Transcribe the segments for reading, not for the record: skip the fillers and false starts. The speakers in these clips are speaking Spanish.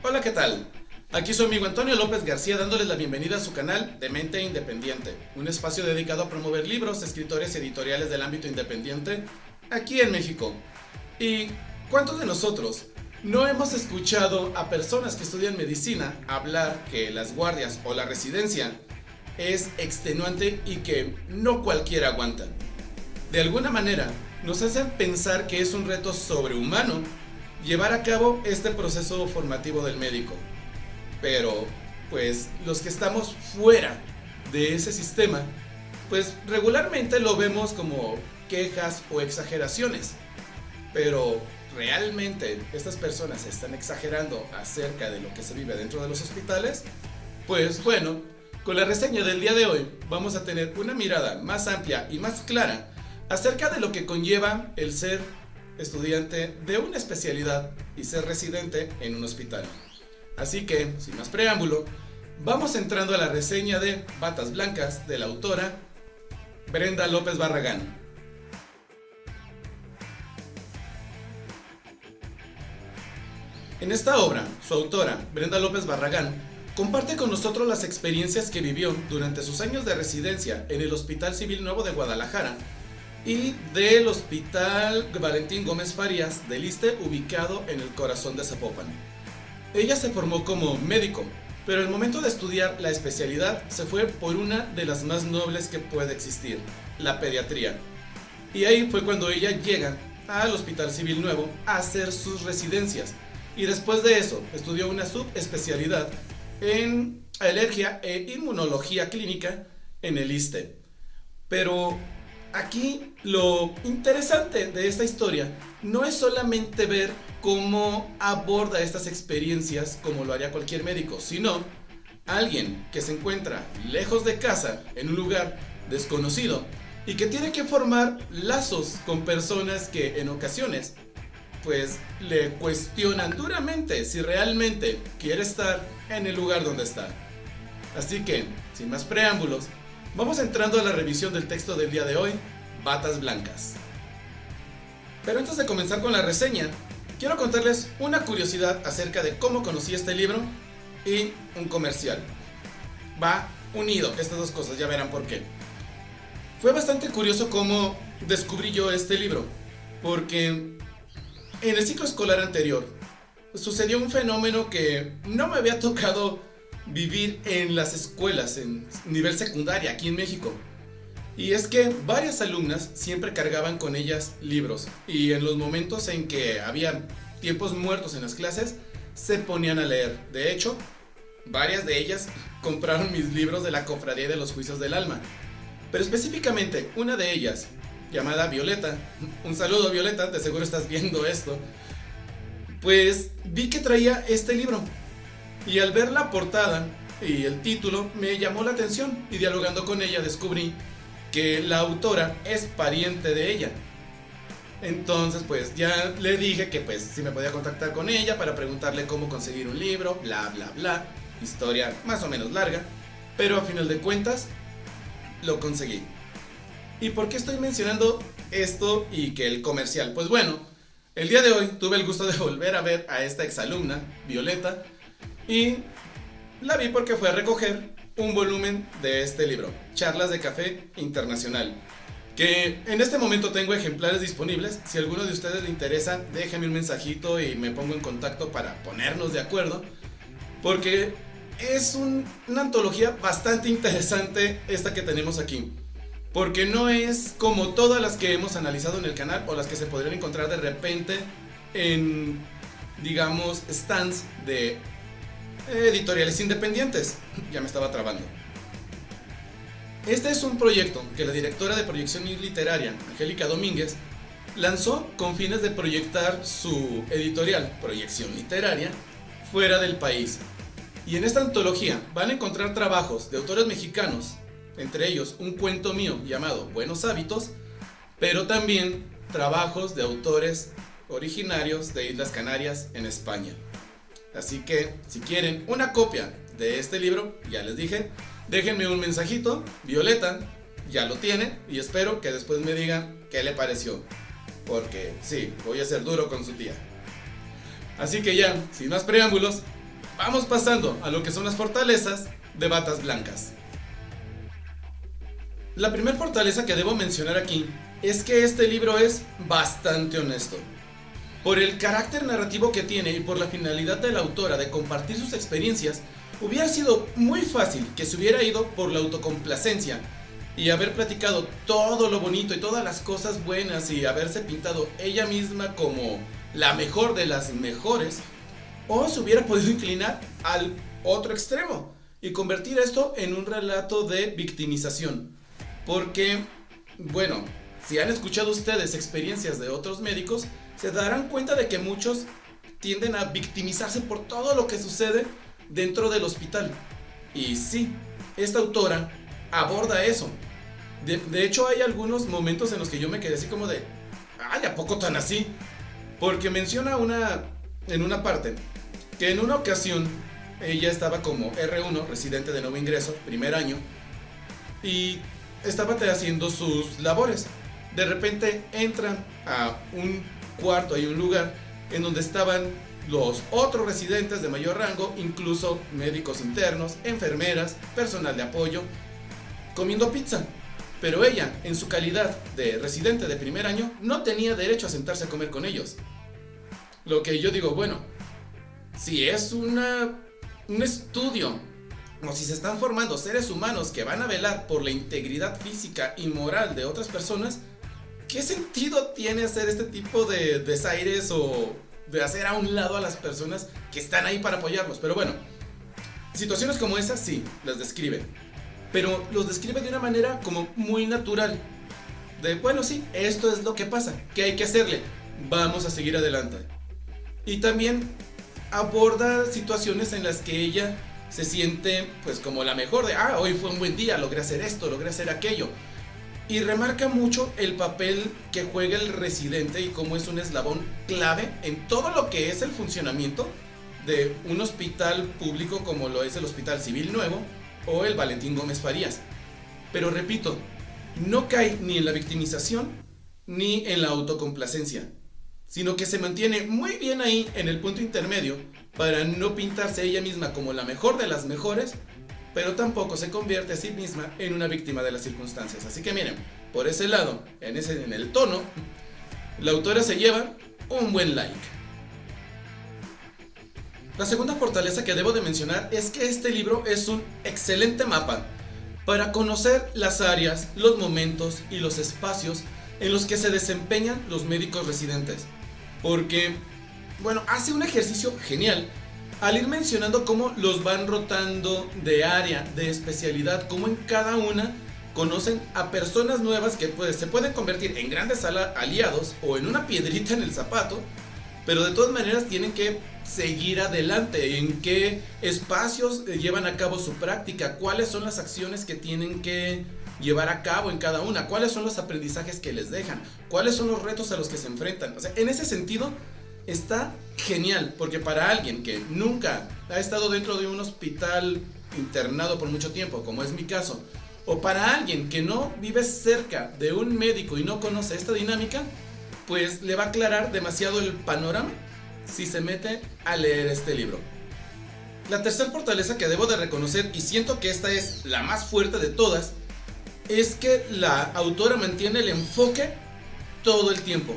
Hola, ¿qué tal? Aquí su amigo Antonio López García dándoles la bienvenida a su canal de Mente Independiente, un espacio dedicado a promover libros, escritores y editoriales del ámbito independiente aquí en México. ¿Y cuántos de nosotros no hemos escuchado a personas que estudian medicina hablar que las guardias o la residencia es extenuante y que no cualquiera aguanta? De alguna manera, nos hacen pensar que es un reto sobrehumano llevar a cabo este proceso formativo del médico. Pero, pues, los que estamos fuera de ese sistema, pues regularmente lo vemos como quejas o exageraciones. Pero, ¿realmente estas personas están exagerando acerca de lo que se vive dentro de los hospitales? Pues bueno, con la reseña del día de hoy vamos a tener una mirada más amplia y más clara acerca de lo que conlleva el ser estudiante de una especialidad y ser residente en un hospital. Así que, sin más preámbulo, vamos entrando a la reseña de Batas Blancas de la autora Brenda López Barragán. En esta obra, su autora, Brenda López Barragán, comparte con nosotros las experiencias que vivió durante sus años de residencia en el Hospital Civil Nuevo de Guadalajara y del Hospital Valentín Gómez Farías del ISSSTE, ubicado en el corazón de Zapopan. Ella se formó como médico, pero al momento de estudiar la especialidad se fue por una de las más nobles que puede existir, la pediatría. Y ahí fue cuando ella llega al Hospital Civil Nuevo a hacer sus residencias. Y después de eso estudió una subespecialidad en alergia e inmunología clínica en el ISSSTE. Pero aquí lo interesante de esta historia no es solamente ver cómo aborda estas experiencias como lo haría cualquier médico, sino alguien que se encuentra lejos de casa, en un lugar desconocido, y que tiene que formar lazos con personas que en ocasiones pues le cuestionan duramente si realmente quiere estar en el lugar donde está. Así que, sin más preámbulos, vamos entrando a la revisión del texto del día de hoy, Batas Blancas. Pero antes de comenzar con la reseña, quiero contarles una curiosidad acerca de cómo conocí este libro y un comercial. Va unido estas dos cosas, ya verán por qué. Fue bastante curioso cómo descubrí yo este libro, porque en el ciclo escolar anterior sucedió un fenómeno que no me había tocado vivir en las escuelas en nivel secundaria aquí en México. Y es que varias alumnas siempre cargaban con ellas libros, y en los momentos en que había tiempos muertos en las clases se ponían a leer. De hecho, varias de ellas compraron mis libros de la Cofradía de los Juicios del Alma. Pero específicamente una de ellas, llamada Violeta, un saludo Violeta, de seguro estás viendo esto, pues vi que traía este libro. Y al ver la portada y el título me llamó la atención, y dialogando con ella descubrí que la autora es pariente de ella. Entonces pues ya le dije que pues si me podía contactar con ella para preguntarle cómo conseguir un libro, bla bla bla, historia más o menos larga, pero a final de cuentas lo conseguí. ¿Y por qué estoy mencionando esto y que el comercial? Pues bueno, el día de hoy tuve el gusto de volver a ver a esta exalumna, Violeta, y la vi porque fue a recoger un volumen de este libro, Charlas de Café Internacional, que en este momento tengo ejemplares disponibles. Si a alguno de ustedes le interesa, déjenme un mensajito y me pongo en contacto para ponernos de acuerdo, porque es una antología bastante interesante esta que tenemos aquí, porque no es como todas las que hemos analizado en el canal o las que se podrían encontrar de repente en, digamos, stands de editoriales independientes. Ya me estaba trabando. Este es un proyecto que la directora de proyección literaria, Angélica Domínguez, lanzó con fines de proyectar su editorial, Proyección Literaria, fuera del país. Y en esta antología van a encontrar trabajos de autores mexicanos, entre ellos un cuento mío llamado Buenos Hábitos, pero también trabajos de autores originarios de Islas Canarias en España. Así que si quieren una copia de este libro, ya les dije, déjenme un mensajito. Violeta ya lo tiene y espero que después me digan qué le pareció, porque sí, voy a ser duro con su tía. Así que ya, sin más preámbulos, vamos pasando a lo que son las fortalezas de Batas Blancas. La primera fortaleza que debo mencionar aquí es que este libro es bastante honesto. Por el carácter narrativo que tiene y por la finalidad de la autora de compartir sus experiencias, hubiera sido muy fácil que se hubiera ido por la autocomplacencia y haber platicado todo lo bonito y todas las cosas buenas y haberse pintado ella misma como la mejor de las mejores, o se hubiera podido inclinar al otro extremo y convertir esto en un relato de victimización. Porque, bueno, si han escuchado ustedes experiencias de otros médicos, se darán cuenta de que muchos tienden a victimizarse por todo lo que sucede dentro del hospital. Y sí, esta autora aborda eso. De hecho, hay algunos momentos en los que yo me quedé así como de, ay, ¿a poco tan así? Porque menciona en una parte que en una ocasión ella estaba como R1, residente de nuevo ingreso, primer año, y estaba haciendo sus labores. De repente entran a un cuarto, hay un lugar en donde estaban los otros residentes de mayor rango, incluso médicos internos, enfermeras, personal de apoyo, comiendo pizza. Pero ella, en su calidad de residente de primer año, no tenía derecho a sentarse a comer con ellos. Lo que yo digo, bueno, si es un estudio, o si se están formando seres humanos que van a velar por la integridad física y moral de otras personas, ¿qué sentido tiene hacer este tipo de desaires o de hacer a un lado a las personas que están ahí para apoyarlos? Pero bueno, situaciones como esas sí, las describe. Pero los describe de una manera como muy natural. De, bueno, sí, esto es lo que pasa, ¿qué hay que hacerle? Vamos a seguir adelante. Y también aborda situaciones en las que ella se siente pues como la mejor de, hoy fue un buen día, logré hacer esto, logré hacer aquello. Y remarca mucho el papel que juega el residente y cómo es un eslabón clave en todo lo que es el funcionamiento de un hospital público como lo es el Hospital Civil Nuevo o el Valentín Gómez Farías. Pero repito, no cae ni en la victimización ni en la autocomplacencia, sino que se mantiene muy bien ahí en el punto intermedio para no pintarse ella misma como la mejor de las mejores, pero tampoco se convierte a sí misma en una víctima de las circunstancias. Así que miren, por ese lado, en el tono, la autora se lleva un buen like. La segunda fortaleza que debo de mencionar es que este libro es un excelente mapa para conocer las áreas, los momentos y los espacios en los que se desempeñan los médicos residentes. Porque, bueno, hace un ejercicio genial al ir mencionando cómo los van rotando de área, de especialidad, cómo en cada una conocen a personas nuevas que se pueden convertir en grandes aliados o en una piedrita en el zapato, pero de todas maneras tienen que seguir adelante. En qué espacios llevan a cabo su práctica, cuáles son las acciones que tienen que llevar a cabo en cada una, cuáles son los aprendizajes que les dejan, cuáles son los retos a los que se enfrentan. O sea, en ese sentido está genial, porque para alguien que nunca ha estado dentro de un hospital internado por mucho tiempo, como es mi caso, o para alguien que no vive cerca de un médico y no conoce esta dinámica, pues le va a aclarar demasiado el panorama si se mete a leer este libro. La tercera fortaleza que debo de reconocer, y siento que esta es la más fuerte de todas, es que la autora mantiene el enfoque todo el tiempo.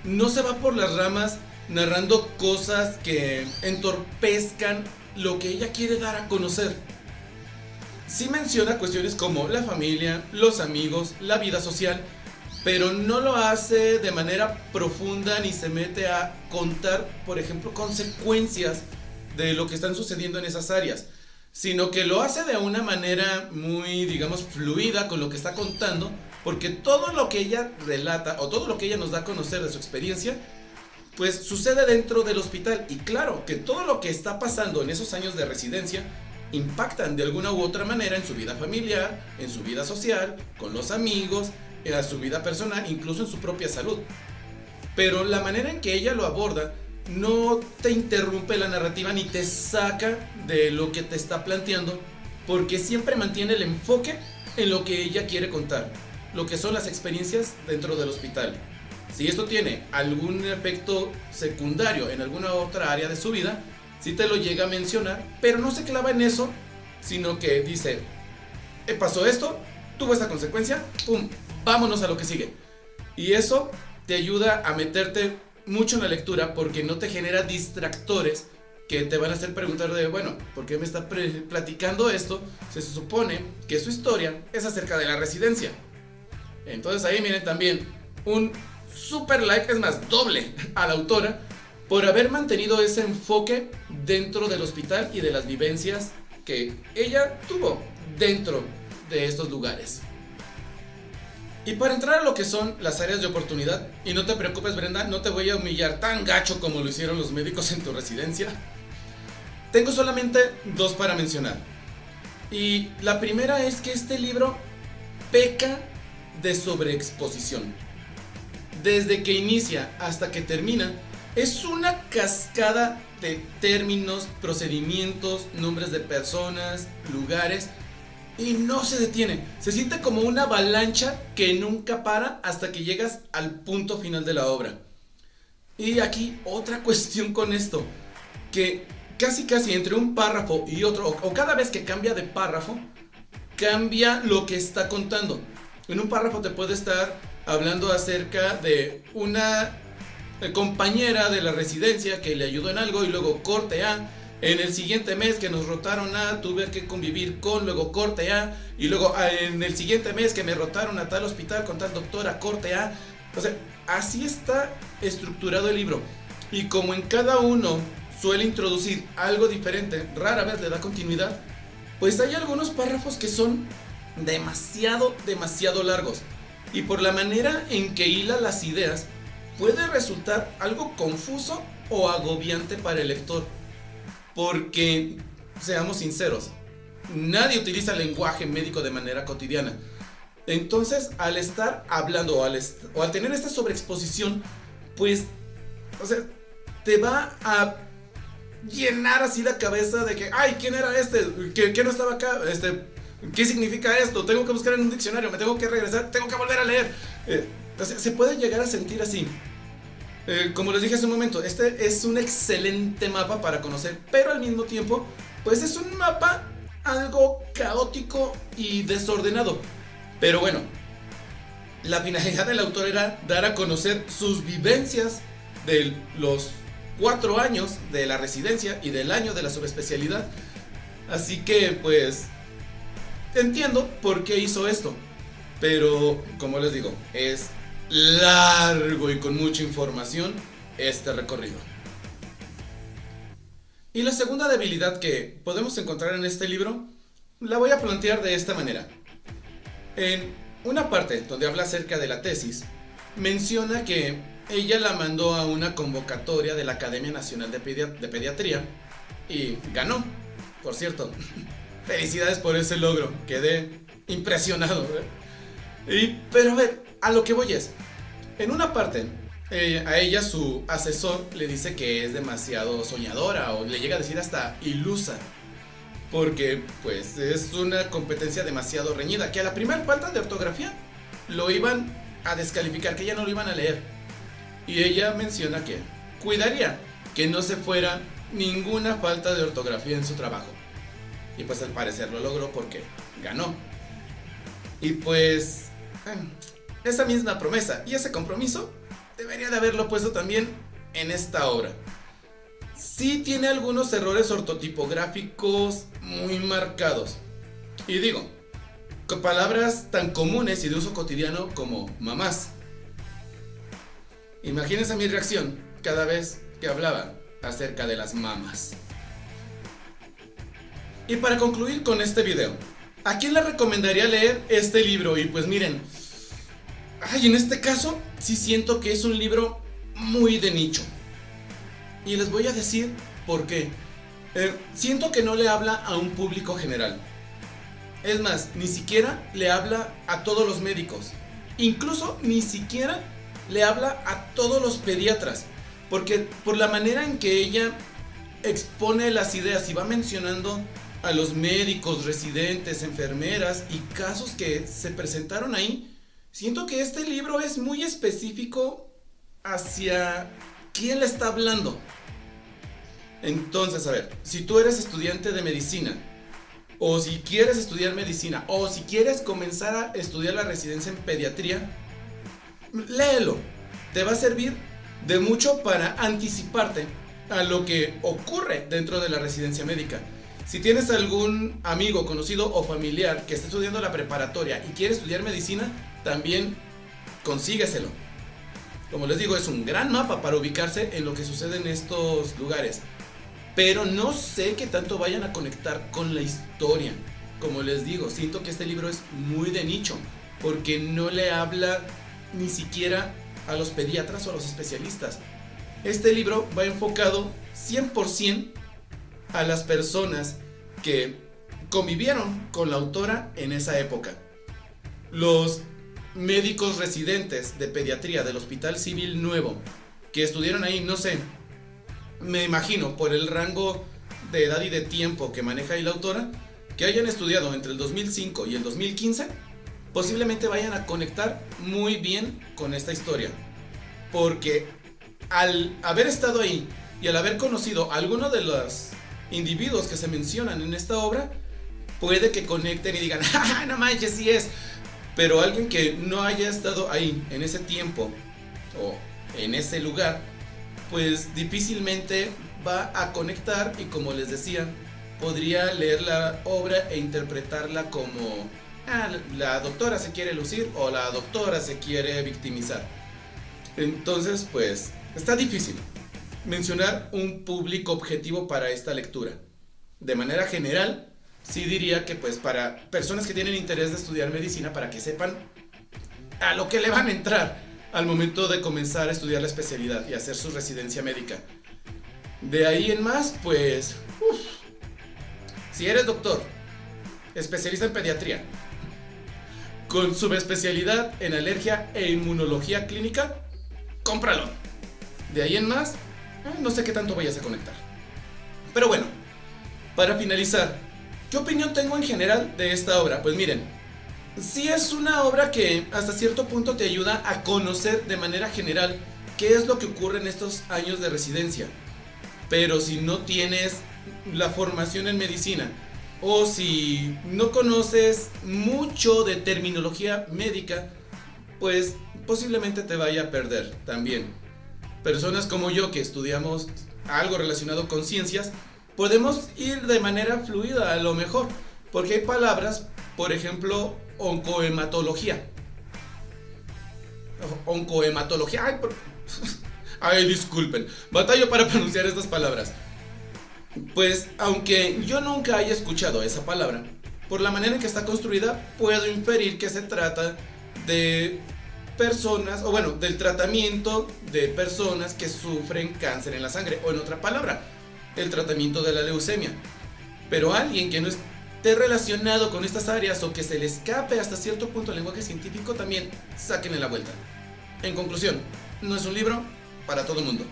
No se va por las ramas narrando cosas que entorpezcan lo que ella quiere dar a conocer. Sí menciona cuestiones como la familia, los amigos, la vida social, pero no lo hace de manera profunda ni se mete a contar, por ejemplo, consecuencias de lo que están sucediendo en esas áreas, sino que lo hace de una manera muy, digamos, fluida con lo que está contando, porque todo lo que ella relata o todo lo que ella nos da a conocer de su experiencia, pues sucede dentro del hospital. Y claro que todo lo que está pasando en esos años de residencia impactan de alguna u otra manera en su vida familiar, en su vida social, con los amigos, en su vida personal, incluso en su propia salud. Pero la manera en que ella lo aborda no te interrumpe la narrativa ni te saca de lo que te está planteando, porque siempre mantiene el enfoque en lo que ella quiere contar, lo que son las experiencias dentro del hospital. Si esto tiene algún efecto secundario en alguna otra área de su vida, sí te lo llega a mencionar, pero no se clava en eso, sino que dice, pasó esto, tuvo esta consecuencia, pum, vámonos a lo que sigue. Y eso te ayuda a meterte mucho en la lectura porque no te genera distractores que te van a hacer preguntar de, bueno, ¿por qué me está platicando esto? Se supone que su historia es acerca de la residencia. Entonces ahí miren también un super like, es más, doble a la autora por haber mantenido ese enfoque dentro del hospital y de las vivencias que ella tuvo dentro de estos lugares. Y para entrar a lo que son las áreas de oportunidad, y no te preocupes Brenda, no te voy a humillar tan gacho como lo hicieron los médicos en tu residencia. Tengo solamente dos para mencionar. Y la primera es que este libro peca de sobreexposición. Desde que inicia hasta que termina, es una cascada de términos, procedimientos, nombres de personas, lugares, y no se detiene. Se siente como una avalancha que nunca para hasta que llegas al punto final de la obra. Y aquí otra cuestión con esto, que casi entre un párrafo y otro, o cada vez que cambia de párrafo, cambia lo que está contando. En un párrafo te puede estar hablando acerca de una compañera de la residencia que le ayudó en algo y luego corte A. En el siguiente mes que nos rotaron a, tuve que convivir con, luego corte A. Y luego en el siguiente mes que me rotaron a tal hospital con tal doctora, corte A. O sea, así está estructurado el libro. Y como en cada uno suele introducir algo diferente, rara vez le da continuidad, pues hay algunos párrafos que son demasiado largos. Y por la manera en que hila las ideas, puede resultar algo confuso o agobiante para el lector. Porque, seamos sinceros, nadie utiliza el lenguaje médico de manera cotidiana. Entonces, al estar hablando o al tener esta sobreexposición, pues, o sea, te va a llenar así la cabeza de que, ay, ¿quién era este? ¿Qué no estaba acá? ¿Qué significa esto? Tengo que buscar en un diccionario, me tengo que regresar, tengo que volver a leer. O sea, se puede llegar a sentir así. Como les dije hace un momento, este es un excelente mapa para conocer, pero al mismo tiempo, pues es un mapa algo caótico y desordenado. Pero bueno, la finalidad del autor era dar a conocer sus vivencias de los 4 años de la residencia y del año de la subespecialidad. Así que pues entiendo por qué hizo esto, pero como les digo, es largo y con mucha información este recorrido. Y la segunda debilidad que podemos encontrar en este libro la voy a plantear de esta manera. En una parte donde habla acerca de la tesis, menciona que ella la mandó a una convocatoria de la Academia Nacional de Pediatría y ganó, por cierto. Felicidades por ese logro, quedé impresionado, pero a ver, a lo que voy es, en una parte, a ella su asesor le dice que es demasiado soñadora o le llega a decir hasta ilusa, porque pues es una competencia demasiado reñida, que a la primera falta de ortografía lo iban a descalificar, que ya no lo iban a leer. Y ella menciona que cuidaría que no se fuera ninguna falta de ortografía en su trabajo. Y pues al parecer lo logró porque ganó. Y pues esa misma promesa y ese compromiso debería de haberlo puesto también en esta obra. Sí tiene algunos errores ortotipográficos muy marcados. Y digo, con palabras tan comunes y de uso cotidiano como mamás. Imagínense mi reacción cada vez que hablaba acerca de las mamas. Y para concluir con este video, ¿a quién le recomendaría leer este libro? Y pues miren, en este caso sí siento que es un libro muy de nicho. Y les voy a decir por qué. Siento que no le habla a un público general. Es más, ni siquiera le habla a todos los médicos. Incluso ni siquiera le habla a todos los pediatras. Porque por la manera en que ella expone las ideas y va mencionando a los médicos, residentes, enfermeras y casos que se presentaron ahí, siento que este libro es muy específico hacia quién le está hablando. Entonces, a ver, si tú eres estudiante de medicina, o si quieres estudiar medicina, o si quieres comenzar a estudiar la residencia en pediatría, léelo. Te va a servir de mucho para anticiparte a lo que ocurre dentro de la residencia médica. Si tienes algún amigo, conocido o familiar que esté estudiando la preparatoria y quiere estudiar medicina, también consígueselo. Como les digo, es un gran mapa para ubicarse en lo que sucede en estos lugares. Pero no sé qué tanto vayan a conectar con la historia. Como les digo, siento que este libro es muy de nicho, porque no le habla ni siquiera a los pediatras o a los especialistas. Este libro va enfocado 100% a las personas que convivieron con la autora en esa época. Los médicos residentes de pediatría del Hospital Civil Nuevo que estuvieron ahí, no sé, me imagino por el rango de edad y de tiempo que maneja ahí la autora, que hayan estudiado entre el 2005 y el 2015, posiblemente vayan a conectar muy bien con esta historia, porque al haber estado ahí y al haber conocido a alguno de los individuos que se mencionan en esta obra, puede que conecten y digan, ¡ah, no manches, sí es! Pero alguien que no haya estado ahí en ese tiempo o en ese lugar, pues difícilmente va a conectar, y como les decía, podría leer la obra e interpretarla como la doctora se quiere lucir o la doctora se quiere victimizar. Entonces, pues, está difícil mencionar un público objetivo para esta lectura. De manera general, sí diría que pues para personas que tienen interés de estudiar medicina, para que sepan a lo que le van a entrar al momento de comenzar a estudiar la especialidad y hacer su residencia médica. De ahí en más, pues, si eres doctor, especialista en pediatría, con subespecialidad en alergia e inmunología clínica, cómpralo. De ahí en más, no sé qué tanto vayas a conectar. Pero bueno, para finalizar, ¿qué opinión tengo en general de esta obra? Pues miren, sí es una obra que hasta cierto punto te ayuda a conocer de manera general qué es lo que ocurre en estos años de residencia. Pero si no tienes la formación en medicina, o si no conoces mucho de terminología médica, pues posiblemente te vaya a perder también. Personas como yo que estudiamos algo relacionado con ciencias, podemos ir de manera fluida a lo mejor, porque hay palabras, por ejemplo, oncohematología. Oncohematología. Ay, disculpen, batallo para pronunciar estas palabras. Pues, aunque yo nunca haya escuchado esa palabra, por la manera en que está construida, puedo inferir que se trata de personas, o bueno, del tratamiento de personas que sufren cáncer en la sangre, o en otra palabra, el tratamiento de la leucemia. Pero alguien que no esté relacionado con estas áreas o que se le escape hasta cierto punto el lenguaje científico, también sáquenle la vuelta. En conclusión, no es un libro para todo el mundo.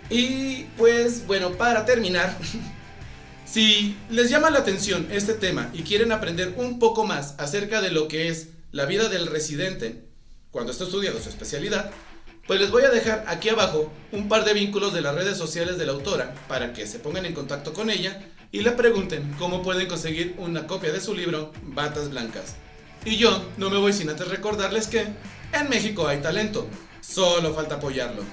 Y pues bueno, para terminar, si les llama la atención este tema y quieren aprender un poco más acerca de lo que es la vida del residente cuando está estudiando su especialidad, pues les voy a dejar aquí abajo un par de vínculos de las redes sociales de la autora para que se pongan en contacto con ella y le pregunten cómo pueden conseguir una copia de su libro Batas Blancas. Y yo no me voy sin antes recordarles que en México hay talento, solo falta apoyarlo.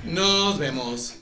Nos vemos.